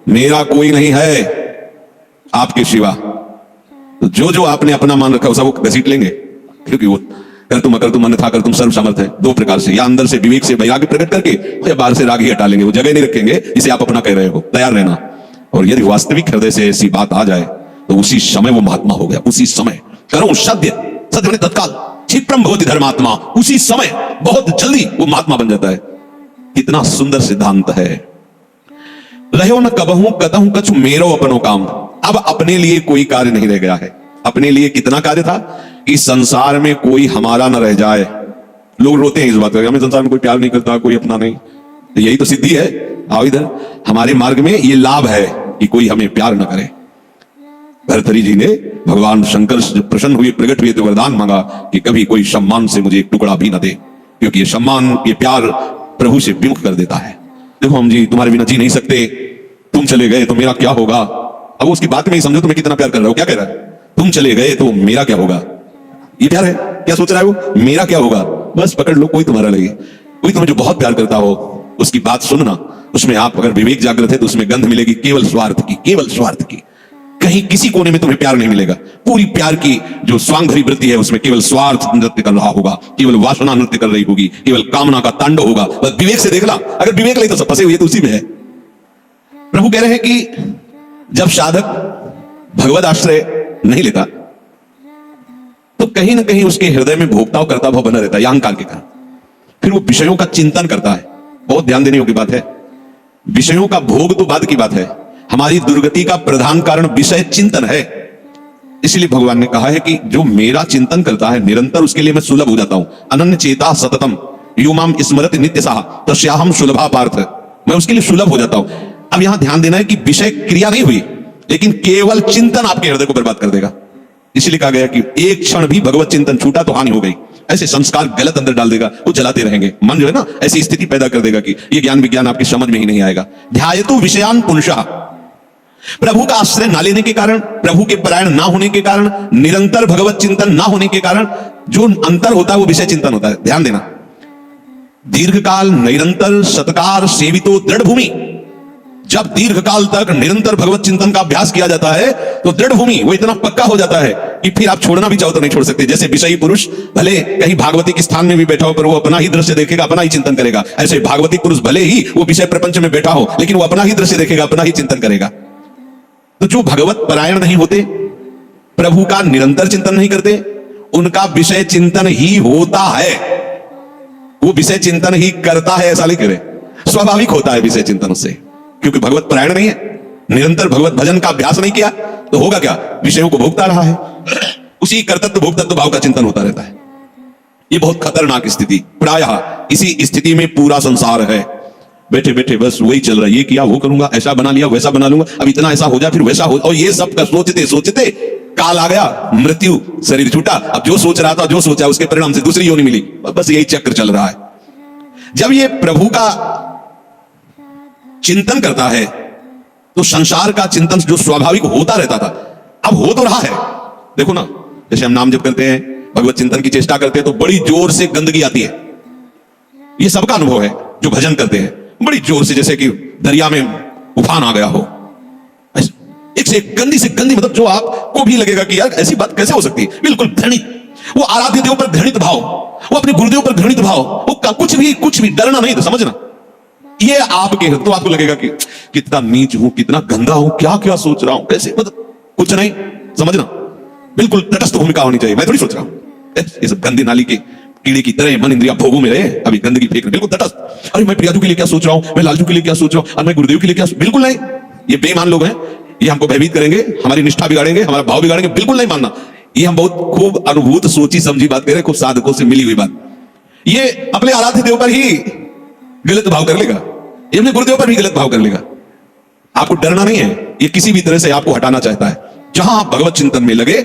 मेरा कोई नहीं है आपके सिवा। तो जो जो आपने अपना मान रखा उसे वो घसीट लेंगे, क्योंकि वो कर तुम अकर तुम अन्यथा कर तुम सर्व समर्थ है। दो प्रकार से, या अंदर से विवेक से वैराग्य प्रकट करके, या बाहर से राग ही हटा लेंगे। वो जगह नहीं रखेंगे जिसे आप अपना कह रहे हो। तैयार रहना। और यदि वास्तविक हृदय से ऐसी बात आ जाए तो उसी समय वो महात्मा हो गया। उसी समय करो सत्य, सत्य माने तत्काल, क्षिप्रम भवति धर्मात्मा। उसी समय बहुत जल्दी वो महात्मा बन जाता है। कितना सुंदर सिद्धांत है। रहो न कबहू कतहू कछु मेरो अपनो काम। अब अपने लिए कोई कार्य नहीं रह गया है। अपने लिए कितना कार्य था कि संसार में कोई हमारा न रह जाए। लोग रोते हैं इस बात पर, हमें संसार में कोई प्यार नहीं करता, कोई अपना नहीं। तो यही तो सिद्धि है। आओ इधर, हमारे मार्ग में ये लाभ है कि कोई हमें प्यार न करे। भरतरी जी ने भगवान शंकर से प्रसन्न हुए, प्रकट हुए तो वरदान मांगा कि कभी कोई सम्मान से मुझे एक टुकड़ा भी न दे, क्योंकि ये सम्मान, ये प्यार प्रभु से विमुख कर देता है। देखो हम जी तुम्हारे बिना जी नहीं सकते, तुम चले गए तो मेरा क्या होगा। अब उसकी बात में ही समझो तुम्हें कितना प्यार कर रहा हो। क्या कह रहा है? तुम चले गए तो मेरा क्या होगा। ये प्यार है। क्या सोच रहा है वो? मेरा क्या होगा। बस पकड़ लो, कोई तुम्हारा लगे। कोई तुम्हें जो बहुत प्यार करता हो उसकी बात सुनना। उसमें आप अगर विवेक जागृत है तो उसमें गंध मिलेगी केवल स्वार्थ की, केवल स्वार्थ की। कहीं किसी कोने में तुम्हें प्यार नहीं मिलेगा। पूरी प्यार की जो स्वांग भरी वृत्ति है उसमें केवल स्वार्थ नृत्य कर रहा होगा, केवल वासना नृत्य कर रही होगी, केवल कामना का तांडव होगा। बस विवेक से देखना। अगर विवेक नहीं तो सब फंसे हुए तो उसी में है। प्रभु कह रहे हैं कि जब साधक भगवत आश्रय नहीं लेता तो कहीं ना कहीं उसके हृदय में भोक्ताव करता भाव बना रहता है, अहंकार के कारण। फिर वो विषयों का चिंतन करता है। बहुत ध्यान देने योग्य बात है। विषयों का भोग तो बाद की बात है। हमारी दुर्गति का प्रधान कारण विषय चिंतन है। इसलिए भगवान ने कहा है कि जो मेरा चिंतन करता है निरंतर, उसके लिए मैं सुलभ हो जाता हूं। अनन्य चेता सततम यो माम स्मरति नित्यसः तस्याहं सुलभा पार्थ। मैं उसके लिए सुलभ हो जाता हूं। अब यहां ध्यान देना है कि विषय क्रिया नहीं हुई, लेकिन केवल चिंतन आपके हृदय को बर्बाद कर देगा। इसलिए कहा गया कि एक क्षण भी भगवत चिंतन छूटा तो हानि हो गई। ऐसे संस्कार गलत अंदर डाल देगा, वो जलाते रहेंगे। मन जो है ना ऐसी स्थिति पैदा कर देगा कि ये ज्ञान विज्ञान आपकी समझ में ही नहीं आएगा। ध्यायतु विषयान पुंसः। प्रभु का आश्रय ना लेने के कारण, प्रभु के परायण ना होने के कारण, निरंतर भगवत चिंतन ना होने के कारण जो अंतर होता है वो विषय चिंतन होता है। ध्यान देना। दीर्घकाल निरंतर सत्कार सेवितो दृढ़ भूमि। जब दीर्घकाल तक निरंतर भगवत चिंतन का अभ्यास किया जाता है तो दृढ़ भूमि वो इतना पक्का हो जाता है कि फिर आप छोड़ना भी चाहो तो नहीं छोड़ सकते। जैसे विषयी पुरुष भले कहीं भागवती के स्थान में भी बैठा हो पर वो अपना ही दृश्य देखेगा, अपना ही चिंतन करेगा। ऐसे भागवती पुरुष भले ही वो विषय प्रपंच में बैठा हो लेकिन वो अपना ही दृश्य देखेगा, अपना ही चिंतन करेगा। तो जो भगवत परायण नहीं होते, प्रभु का निरंतर चिंतन नहीं करते, उनका विषय चिंतन ही होता है। वो विषय चिंतन ही करता है ऐसा नहीं करे, स्वाभाविक होता है विषय चिंतन उससे, क्योंकि भगवत परायण नहीं है, निरंतर भगवत भजन का अभ्यास नहीं किया। तो होगा क्या? विषयों को भोगता रहा है। उसी कर्तव्य भोक्तत्व भाव का चिंतन होता रहता है। ये बहुत खतरनाक स्थिति। प्रायः इसी स्थिति में पूरा संसार है। बैठे बैठे बस वही चल रहा है। ये किया, वो करूंगा, ऐसा बना लिया, वैसा बना लूंगा, अब इतना ऐसा हो जाए, फिर वैसा हो। और ये सब का सोचते सोचते काल आ गया, मृत्यु, शरीर छूटा। अब जो सोच रहा था, जो सोचा, उसके परिणाम से दूसरी योनि मिली। बस यही चक्र चल रहा है। जब ये प्रभु का चिंतन करता है तो संसार का चिंतन जो स्वाभाविक होता रहता था अब हो तो रहा है। देखो ना, जैसे हम नाम जप करते हैं, भगवत चिंतन की चेष्टा करते हैं तो बड़ी जोर से गंदगी आती है। ये सबका अनुभव है जो भजन करते हैं। बड़ी जोर से, जैसे कि दरिया में उफान आ गया हो। एक से गंदी से गंदी, मतलब जो आपको भी लगेगा कि यार ऐसी बात कैसे हो सकती है। बिल्कुल घृणित। वो आराध्य देव पर घृणित भाव, वो अपने गुरुदेव पर घृणित भाव, वो कुछ भी डरना नहीं। तो समझना, ये आपके तो आपको लगेगा कि कितना नीच हूं, कितना गंदा हूं, क्या क्या सोच रहा हूं, कैसे, मतलब कुछ नहीं। समझना, बिल्कुल तटस्थ भूमिका होनी चाहिए। मैं थोड़ी सोच रहा हूं ये सब गंदी नाली के कीड़े की तरह मन इंद्रिया भोगों में रहे, अभी गंदगी फेंक, बिल्कुल तटस्थ। अरे मैं प्रियाजू के लिए क्या सोच रहा हूं, मैं लालजू के लिए क्या सोच रहा हूं, और मैं गुरुदेव के लिए क्या, बिल्कुल नहीं। ये बेईमान लोग हैं, ये हमको भयभीत करेंगे, हमारी निष्ठा बिगाड़ेंगे, हमारा भाव बिगाड़ेंगे। बिल्कुल नहीं मानना। ये हम बहुत खूब अनुभूत सोची समझी बात कह रहे हैं, खूब साधकों से मिली हुई बात। ये अपने आराध्य देव पर ही गलत भाव कर लेगा, ये अपने गुरुदेव पर भी गलत भाव कर लेगा। आपको डरना नहीं है, ये किसी भी तरह से आपको हटाना चाहता है। जहां आप भगवत चिंतन में लगे,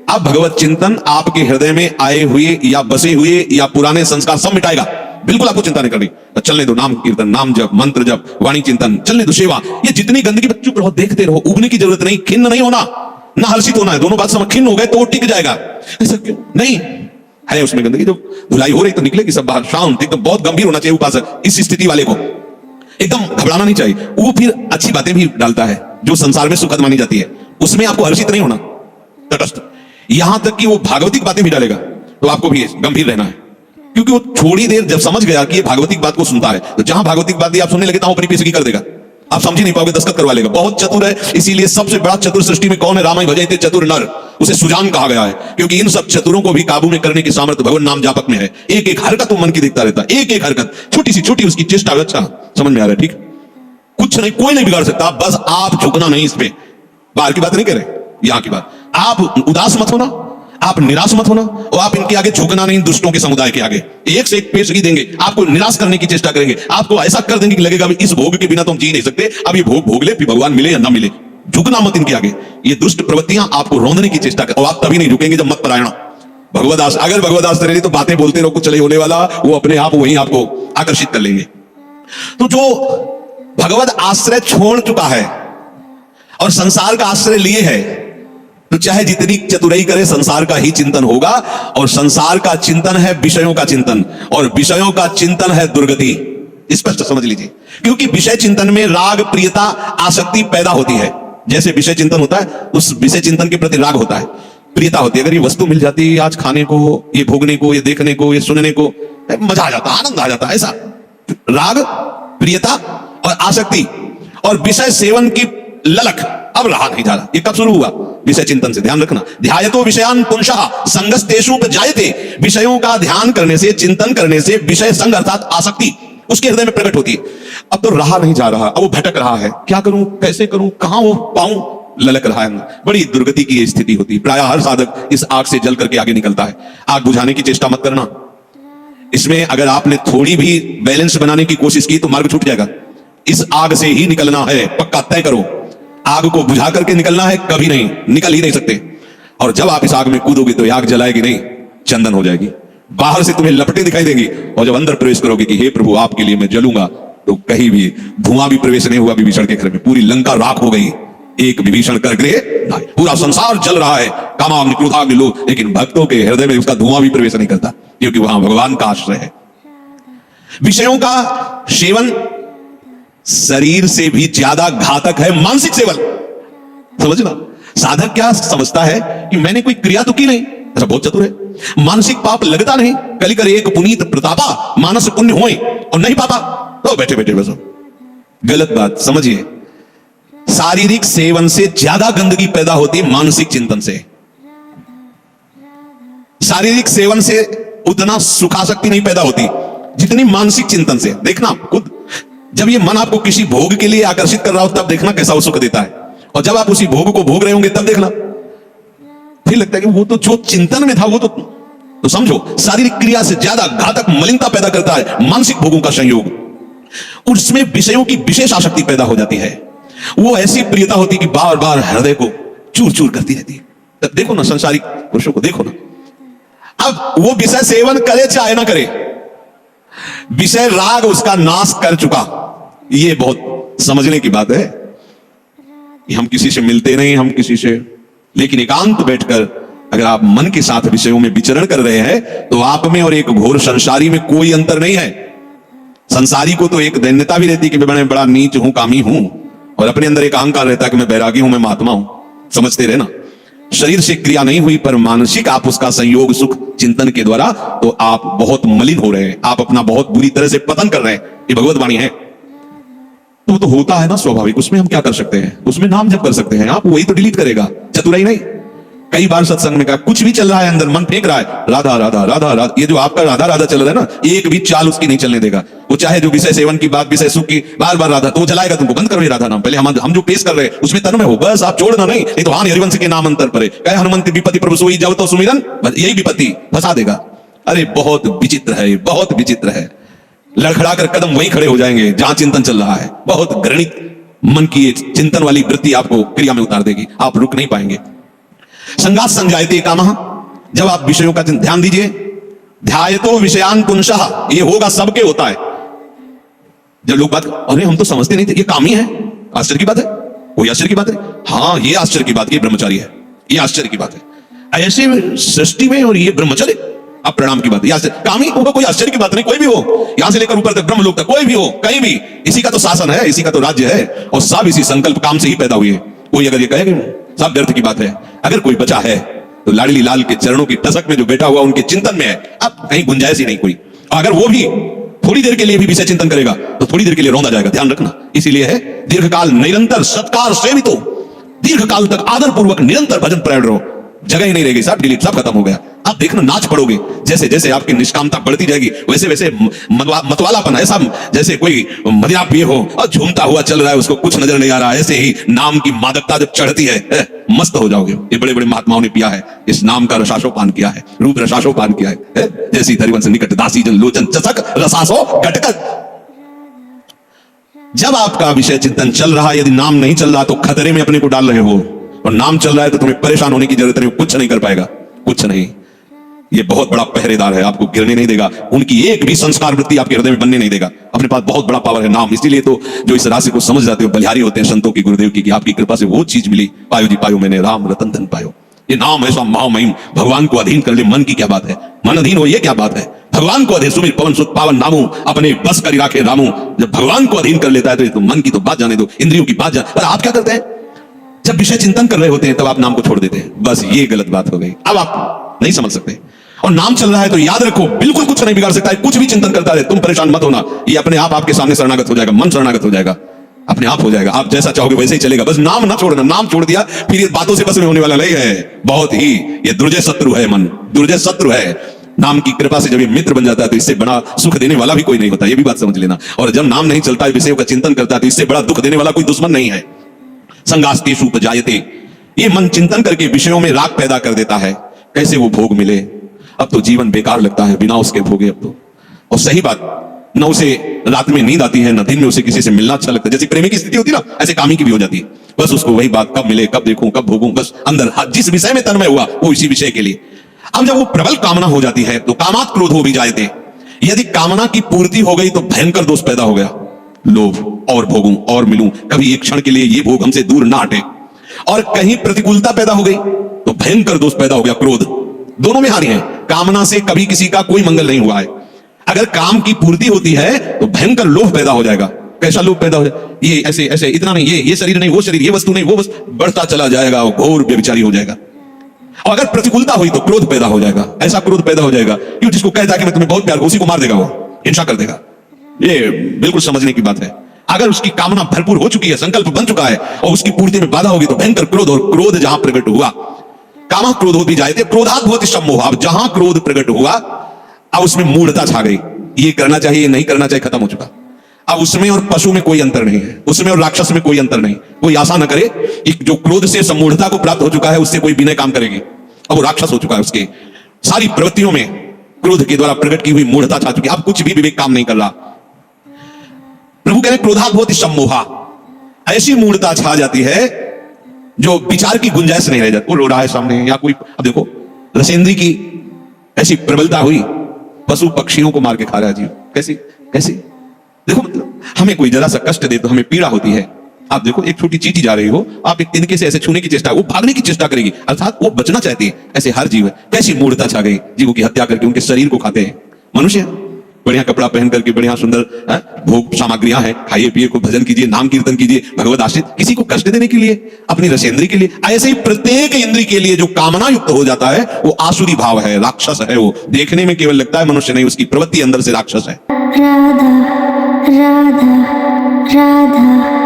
अब भगवत चिंतन आपके हृदय में आए हुए या बसे हुए या पुराने संस्कार सब मिटाएगा। बिल्कुल आपको चिंता नहीं करनी। चलने दो, नाम कीर्तन, नाम जप, मंत्र जप, वाणी चिंतन, चलने दो सेवा। ये जितनी गंदगी, चुप रहो, देखते रहो। उगने की जरूरत नहीं, खिन्न नहीं होना, ना हर्षित होना है। दोनों बात समझ, खिन्न हो गए तो वो टिक जाएगा। ऐसा क्यों नहीं है? उसमें गंदगी, जब धुलाई हो रही तो निकलेगी सब बाहर। शांत एकदम, बहुत गंभीर होना चाहिए उपासक इस स्थिति वाले को। एकदम घबराना नहीं चाहिए। वो फिर अच्छी बातें भी डालता है जो संसार में सुखद मानी जाती है, उसमें आपको हर्षित नहीं होना, तटस्थ। यहां तक कि वो भागवतिक बातें भी डालेगा तो आपको भी गंभीर रहना है, क्योंकि वो थोड़ी देर जब समझ गया कि ये भागवतिक बात को सुनता है, तो जहां भागवतिक बात दी आप सुनने लगे तो अपनी पेशगी कर देगा, आप समझ ही नहीं पाओगे, दस्तखत करवा लेगा। बहुत चतुर है, इसीलिए सबसे बड़ा चतुर सृष्टि में कौन है? रामायण भजते चतुर नर, उसे सुजान कहा गया है, क्योंकि इन सब चतुरों को भी काबू में करने की सामर्थ्य भगवान नाम जापक में है। एक एक हरकत वो मन की दिखता रहता है, एक एक हरकत छोटी सी छोटी उसकी चेष्टा। अच्छा समझ में आ रहा है? ठीक, कुछ नहीं, कोई नहीं बिगाड़ सकता, बस आप झुकना नहीं। इस पे बाहर की बात नहीं कह रहे, यहां की बात। आप उदास मत होना, आप निराश मत होना, और आप इनके आगे झुकना नहीं, दुष्टों के समुदाय के आगे। एक से एक पेशगी देंगे, आपको निराश करने की चेष्टा करेंगे, आपको ऐसा कर देंगे कि लगेगा इस भोग के बिना तो हम जी नहीं सकते, अब ये भोग भोग ले, फिर भगवान मिले या ना मिले। झुकना मत इनके आगे। ये दुष्ट प्रवृत्तियां आपको रौंदने की चेष्टा कर, और आप तभी नहीं झुकेंगे जब मत परायण भगवदास। अगर भगवदास रही तो बातें बोलते रहो, कुछ चले होने वाला, वो अपने आप वहीं आपको आकर्षित कर लेंगे। तो जो भगवत आश्रय छोड़ चुका है और संसार का आश्रय लिए है, तो चाहे जितनी चतुराई करे, संसार का ही चिंतन होगा, और संसार का चिंतन है विषयों का चिंतन, और विषयों का चिंतन है दुर्गति। स्पष्ट समझ लीजिए, क्योंकि विषय चिंतन में राग, प्रियता, आसक्ति पैदा होती है। जैसे विषय चिंतन होता है, उस विषय चिंतन के प्रति राग होता है, प्रियता होती है। अगर ये वस्तु मिल जाती आज खाने को, ये भोगने को, ये देखने को, ये सुनने को, मजा आ जाता, आनंद आ जाता, ऐसा राग, प्रियता और आसक्ति और विषय सेवन की ललक अब रहा नहीं जा रहा। ये कब शुरू हुआ? विषय चिंतन से। ध्यान रखना, ध्यायतो विषयान पुंसः संगस्तेषु उपजायते। विषयों का ध्यान करने से, चिंतन करने से विषय संग अर्थात आसक्ति उसके हृदय में प्रकट होती है। अब तो रहा नहीं जा रहा, अब वो भटक रहा है, क्या करूं, कैसे करूं, कहां वो पाऊं, ललक रहा है। बड़ी दुर्गति की ये स्थिति होती है। प्रायः हर साधक इस आग से जल करके आगे निकलता है। आग बुझाने की चेष्टा मत करना, इसमें अगर आपने थोड़ी भी बैलेंस बनाने की कोशिश की तो मार्ग छूट जाएगा। इस आग से ही निकलना है, पक्का तय करो। आग को बुझा करके निकलना है, कभी नहीं, निकल ही नहीं सकते। और जब आप इस आग में कूदोगे तो आग जलाएगी नहीं, चंदन हो जाएगी। बाहर से तुम्हें लपटें दिखाई देंगी, और जब अंदर प्रवेश करोगे कि हे प्रभु आपके लिए मैं जलूंगा, तो कहीं भी धुआं भी प्रवेश नहीं हुआ विभीषण के घर में। पूरी लंका राख हो गई, एक विभीषण कर गृह, पूरा संसार जल रहा है, कामाग्नि क्रोधाग्नि लोभ, लेकिन भक्तों के हृदय में उसका धुआं भी प्रवेश नहीं करता, क्योंकि वहां भगवान का आश्रय है। विषयों का सेवन शरीर से भी ज्यादा घातक है मानसिक सेवन। समझना, साधक क्या समझता है कि मैंने कोई क्रिया तो की नहीं, अच्छा बहुत चतुर है, मानसिक पाप लगता नहीं, कली कर एक पुनीत प्रतापा, मानस पुण्य होए, और नहीं पापा तो बैठे बैठे बस। गलत बात समझिए, शारीरिक सेवन से ज्यादा गंदगी पैदा होती है मानसिक चिंतन से। शारीरिक सेवन से उतना सुखासक्ति नहीं पैदा होती जितनी मानसिक चिंतन से। देखना खुद, जब ये मन आपको किसी भोग के लिए आकर्षित कर रहा हो तब देखना कैसा वो सुख देता है, और जब आप उसी भोग को भोग रहे होंगे तब देखना फिर लगता है कि वो तो जो चिंतन में था वो तो समझो शारीरिक क्रिया से ज्यादा घातक मलिनता पैदा करता है मानसिक भोगों का संयोग। उसमें विषयों की विशेष आसक्ति पैदा हो जाती है, वो ऐसी प्रियता होती कि बार बार हृदय को चूर चूर करती रहती है। तब देखो ना संसारिक पुरुषों को, देखो ना, अब वो विषय सेवन करे चाहे ना करे, विषय राग उसका नाश कर चुका। ये बहुत समझने की बात है। हम किसी से मिलते नहीं, हम किसी से, लेकिन एकांत बैठकर अगर आप मन के साथ विषयों में विचरण कर रहे हैं तो आप में और एक घोर संसारी में कोई अंतर नहीं है। संसारी को तो एक दैन्यता भी रहती कि मैं बड़ा नीच हूं, कामी हूं, और अपने अंदर एक अहंकार रहता है कि मैं बैरागी हूं, मैं महात्मा हूं। समझते रहे ना, शरीर से क्रिया नहीं हुई पर मानसिक आप उसका संयोग सुख चिंतन के द्वारा, तो आप बहुत मलिन हो रहे हैं, आप अपना बहुत बुरी तरह से पतन कर रहे हैं। ये भगवत वाणी है। तो होता है ना स्वाभाविक, उसमें हम क्या कर सकते हैं, उसमें नाम जप कर सकते हैं, आप वही तो डिलीट करेगा, चतुराई नहीं। कई बार सत्संग में कहा, कुछ भी चल रहा है अंदर, मन फेंक रहा है, राधा राधा राधा राधा, ये जो आपका राधा राधा चल रहा है ना, एक भी चाल उसकी नहीं चलने देगा। वो चाहे जो विषय सेवन की बात, विषय सुख की बार बार राधा, तो वो जलाएगा तुमको। बंद करो ये राधा नाम, पहले हम जो पेश कर रहे हैं उसमें तन्मय हो, बस आप छोड़ना नहीं तो हानि हरिवंश के नाम अंतर पड़े, कहे हनुमंत विपत्ति प्रभु सोई जाओ तो सुमिरन, यही विपत्ति फंसा देगा। अरे बहुत विचित्र है, बहुत विचित्र है। लड़खड़ा कर कदम वहीं खड़े हो जाएंगे जहां चिंतन चल रहा है। बहुत घृणित मन की चिंतन वाली वृत्ति आपको क्रिया में उतार देगी, आप रुक नहीं पाएंगे। संगात संजायते कामः, जब आप विषयों का ध्यान दीजिए, ध्यायतो विषयान पुंसः, ये होगा सबके होता है। जब लोग बात, अरे हम तो समझते नहीं थे ये कामी है, आश्चर्य की बात है, कोई आश्चर्य की बात है? हाँ ये आश्चर्य की बात, ये ब्रह्मचारी है, ये आश्चर्य की बात है। ऐसे सृष्टि में और ये ब्रह्मचर्य, अब प्रणाम की बात है, कामी हो कोई आश्चर्य की बात नहीं, कोई भी हो, यहां से लेकर ऊपर तक ब्रह्मलोक तक कोई भी हो, कहीं भी, इसी का तो शासन है, इसी का तो राज्य है, और सब इसी संकल्प काम से ही पैदा हुए। कोई अगर ये कहे कि सब व्यर्थ की बात है, अगर कोई बचा है तो लाडली लाल के चरणों की टसक में जो बैठा हुआ उनके चिंतन में है, अब कहीं गुंजाइश ही नहीं कोई। अगर वो भी थोड़ी देर के लिए भी विषय चिंतन करेगा तो थोड़ी देर के लिए रौंदा जाएगा, ध्यान रखना। इसीलिए है दीर्घकाल निरंतर सत्कार सेवितो, दीर्घकाल तक आदर पूर्वक निरंतर भजन प्रयाण रहो, जगह ही नहीं रहेगी, सब डिलीट, सब खत्म हो गया। आप देखना नाच पड़ोगे, जैसे जैसे आपकी निष्कामता बढ़ती जाएगी वैसे वैसे मतवालापन, ऐसा जैसे कोई मदिरा पिए हो और झूमता हुआ चल रहा है, उसको कुछ नजर नहीं आ रहा है, ऐसे ही नाम की मादकता जब चढ़ती है मस्त हो जाओगे। ये बड़े बड़े महात्माओं ने पिया है, इस नाम का रसाशोपान किया है, रूप रसाशोपान किया है, जैसी धरिवंश निकट दासी जन लोचन चसक रसासो गटकत। जब आपका विषय चिंतन चल रहा है, यदि नाम नहीं चल रहा तो खतरे में अपने को डाल रहे हो, और नाम चल रहा है तो तुम्हें परेशान होने की जरूरत नहीं, कुछ नहीं कर पाएगा, कुछ नहीं। ये बहुत बड़ा पहरेदार है, आपको गिरने नहीं देगा, उनकी एक भी संस्कार वृत्ति आपके हृदय में बनने नहीं देगा। अपने पास बहुत बड़ा पावर है नाम, इसीलिए तो जो इस राशि को समझ जाते हो बलिहारी होते हैं संतों की, गुरुदेव की, कि आपकी कृपा से वो चीज मिली, पायो जी पायो मैंने राम रतन धन पायो। ये नाम ऐसा महामहिम, भगवान को अधीन कर ले, मन की क्या बात है, मन अधीन हो ये क्या बात है, भगवान को अधीन, सुमिर पवन सुत पावन नामू अपने बस करी राखे रामू। जब भगवान को अधीन कर लेता है तो मन की तो बात जाने दो, इंद्रियों की बात जाने। पर आप क्या करते हैं, जब विषय चिंतन कर रहे होते हैं तब आप नाम को छोड़ देते हैं, बस ये गलत बात हो गई। अब आप नहीं समझ सकते, और नाम चल रहा है तो याद रखो बिल्कुल कुछ नहीं बिगाड़ सकता है, कुछ भी चिंतन करता रहे, तुम परेशान मत होना, ये अपने आप आपके सामने शरणागत हो जाएगा, मन शरणागत हो जाएगा, अपने आप हो जाएगा, आप जैसा चाहोगे वैसे ही चलेगा। बस नाम ना छोड़ना, नाम छोड़ दिया फिर ये बातों से बस में होने वाला नहीं है, बहुत ही ये दुर्जय शत्रु है, मन दुर्जय शत्रु है। नाम की कृपा से जब ये मित्र बन जाता है तो इससे बड़ा सुख देने वाला भी कोई नहीं होता, ये भी बात समझ लेना। और जब नाम नहीं चलता है, विषयों का चिंतन करता है, तो इससे बड़ा दुख देने वाला कोई दुश्मन नहीं है। संगास्तेषु उपजायते, ये मन चिंतन करके विषयों में राग पैदा कर देता है, कैसे वो भोग मिले, अब तो जीवन बेकार लगता है बिना उसके भोगे अब तो। और सही बात, न उसे रात में नींद आती है, न दिन में उसे किसी से मिलना अच्छा लगता है, जैसे प्रेमी की स्थिति होती है ना, ऐसे कामी की भी हो जाती है। बस उसको वही बात, कब मिले, कब देखूं, कब भोगूं, बस अंदर जिस विषय में तन्मय हुआ वो इसी विषय के लिए। अब जब वो प्रबल कामना हो जाती है तो कामात क्रोध हो भी जाते, यदि कामना की पूर्ति हो गई तो भयंकर दोष पैदा हो गया, लोभ, और भोगूं और मिलूं, कभी एक क्षण के लिए ये भोग हमसे दूर ना हटे। और कहीं प्रतिकूलता पैदा हो गई तो भयंकर दोष पैदा हो गया, क्रोध। दोनों में हानि है, कामना से कभी किसी का कोई मंगल नहीं हुआ है। अगर काम की पूर्ति होती है तो भयंकर लोभ पैदा हो जाएगा। कैसा लोभ पैदा हो जाएगा, ये ऐसे ऐसे, इतना नहीं, ये शरीर नहीं, वो शरीर, ये वस्तु नहीं, वो वस्तु, बढ़ता चला जाएगा, घोर व्यभिचारी हो जाएगा। और अगर प्रतिकूलता हुई तो क्रोध पैदा हो जाएगा, ऐसा क्रोध पैदा हो जाएगा कि जिसको कहता है कि मैं तुम्हें बहुत प्यार करूं, उसी को मार देगा, वो हिंसा कर देगा। ये बिल्कुल समझने की बात है। अगर उसकी कामना भरपूर हो चुकी है, संकल्प बन चुका है, और उसकी पूर्ति में बाधा होगी तो भयंकर क्रोध, और क्रोध जहां प्रकट हुआ, कामा क्रोध होती जाए, क्रोधात भवति सम्मोह, अब जहां क्रोध प्रकट हुआ अब उसमें मूढ़ता छा गई, ये करना चाहिए, नहीं करना चाहिए, खत्म हो चुका। अब उसमें और पशु में कोई अंतर नहीं है, उसमें और राक्षस में कोई अंतर नहीं। कोई आशा न करे कि जो क्रोध से सम्मूढ़ता को प्राप्त हो चुका है उससे कोई विनय काम करेगी, अब वो राक्षस हो चुका है, उसके सारी प्रवृत्तियों में क्रोध के द्वारा प्रकट की हुई मूढ़ता छा चुकी है, अब कुछ भी विवेक काम नहीं कर रहा। प्रभु कह रहे क्रोधात भवति सम्मोहा, ऐसी मूढ़ता छा जाती है जो विचार की गुंजाइश नहीं रह जाती। वो रो रहा है सामने, या कोई, अब देखो रसेंद्री की ऐसी प्रबलता हुई, पशु पक्षियों को मार के खा रहा है जीव, कैसी कैसी। देखो मतलब हमें कोई जरा सा कष्ट दे तो हमें पीड़ा होती है। आप देखो एक छोटी चींटी जा रही हो, आप एक तिनके से ऐसे छूने की चेष्टा, वो भागने की चेष्टा करेगी, अर्थात वो बचना चाहती है। ऐसे हर जीव है, कैसी मूढ़ता छा गई, जीवों की हत्या करके उनके शरीर को खाते हैं। मनुष्य बढ़िया कपड़ा पहन करके, बढ़िया सुंदर भोग सामग्रियां हैं, खाइए पिए, को भजन कीजिए, नाम कीर्तन कीजिए, भगवत आश्रित, किसी को कष्ट देने के लिए, अपनी रसेंद्री के लिए। ऐसे ही प्रत्येक इंद्री के लिए जो कामना युक्त हो जाता है वो आसुरी भाव है, राक्षस है। वो देखने में केवल लगता है मनुष्य नहीं, उसकी प्रवृत्ति अंदर से राक्षस है। राधा राधा राधा